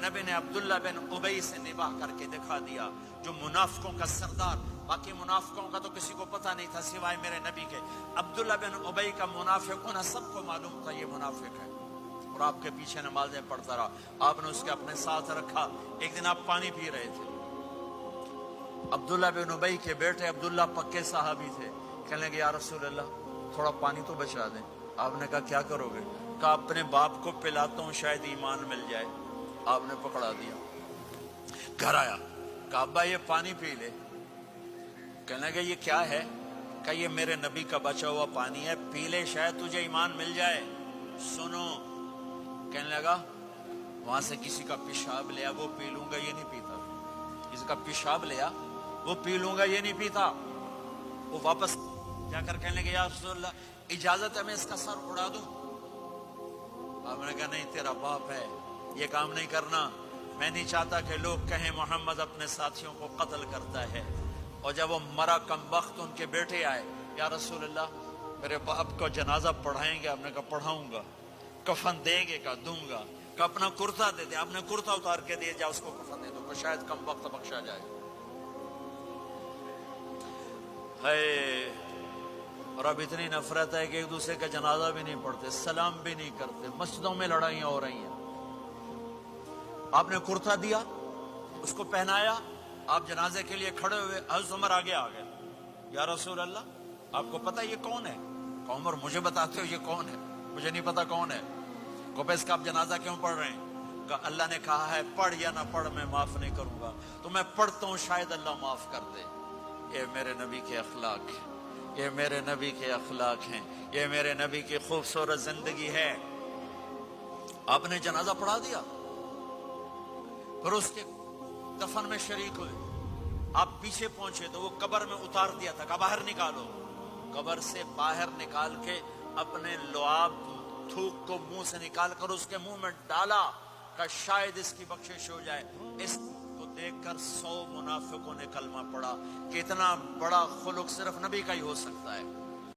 نبی نے عبداللہ بن ابی سے نباہ کر کے دکھا دیا، جو منافقوں کا سردار، باقی منافقوں کا تو کسی کو پتہ نہیں تھا سوائے میرے نبی کے، عبداللہ بن ابی کا منافق ہونا سب کو معلوم تھا، یہ منافق ہے، اور آپ کے پیچھے نمازیں پڑھتا رہا، آپ نے اس کے اپنے ساتھ رکھا۔ ایک دن آپ پانی پی رہے تھے، عبداللہ بن ابی کے بیٹے عبداللہ پکے صحابی تھے، کہنے لگے یا رسول اللہ تھوڑا پانی تو بچا دیں۔ آپ نے کہا کیا کرو گے؟ کہا اپنے باپ کو پلاتا ہوں شاید ایمان مل جائے۔ آپ نے پکڑا دیا، گھر آیا، کہا ابا یہ پانی پی لے۔ کہنے لگے یہ کیا ہے؟ کہ یہ میرے نبی کا بچا ہوا پانی ہے، پی لے شاید تجھے ایمان مل جائے۔ سنو، کہنے لگا وہاں سے کسی کا پیشاب لیا وہ پی لوں گا، یہ نہیں پیتا، کسی کا پیشاب لیا وہ پی لوں گا، یہ نہیں پیتا۔ وہ واپس جا کر کہنے لگے یا رسول اللہ اجازت ہے میں اس کا سر اڑا دوں؟ آپ نے کہا نہیں، تیرا باپ ہے، یہ کام نہیں کرنا، میں نہیں چاہتا کہ لوگ کہیں محمد اپنے ساتھیوں کو قتل کرتا ہے۔ اور جب وہ مرا کم بخت ان کے بیٹے آئے، یا رسول اللہ میرے باپ کو جنازہ پڑھائیں گے؟ آپ نے کہا پڑھاؤں گا۔ کفن دیں گے؟ کہا دوں گا۔ کہ اپنا کرتا دے دے۔ آپ نے کرتا اتار کے دیا، جا اس کو کفن دے دو کہ شاید کم وقت بخشا جائے۔ ہے، اور اب اتنی نفرت ہے کہ ایک دوسرے کا جنازہ بھی نہیں پڑھتے، سلام بھی نہیں کرتے، مسجدوں میں لڑائیاں ہو رہی ہیں۔ آپ نے کرتا دیا، اس کو پہنایا، آپ جنازے کے لیے کھڑے ہوئے، حضرت عمر آگے آ گئے، یا رسول اللہ آپ کو پتہ یہ کون ہے؟ کہ عمر مجھے بتاتے ہو یہ کون ہے؟ مجھے نہیں پتا کون ہے۔ کہ اس کا آپ جنازہ کیوں پڑھ رہے ہیں؟ کہ اللہ نے کہا ہے پڑھ یا نہ پڑھ میں معاف نہیں کروں گا، تو میں پڑھتا ہوں شاید اللہ معاف کر دے۔ یہ میرے نبی کے اخلاق ہیں، یہ میرے نبی کے اخلاق ہیں، یہ میرے نبی کی خوبصورت زندگی ہے۔ آپ نے جنازہ پڑھا دیا، پھر اس کے دفن میں شریک ہوئے، آپ پیچھے پہنچے تو وہ قبر میں اتار دیا تھا، کہ باہر نکالو۔ قبر سے باہر نکال کے اپنے لعاب تھوک کو منہ سے نکال کر اس کے منہ میں ڈالا کہ شاید اس کی بخشش ہو جائے۔ اس کو دیکھ کر 100 منافقوں نے کلمہ پڑھا کہ اتنا بڑا خلق صرف نبی کا ہی ہو سکتا ہے۔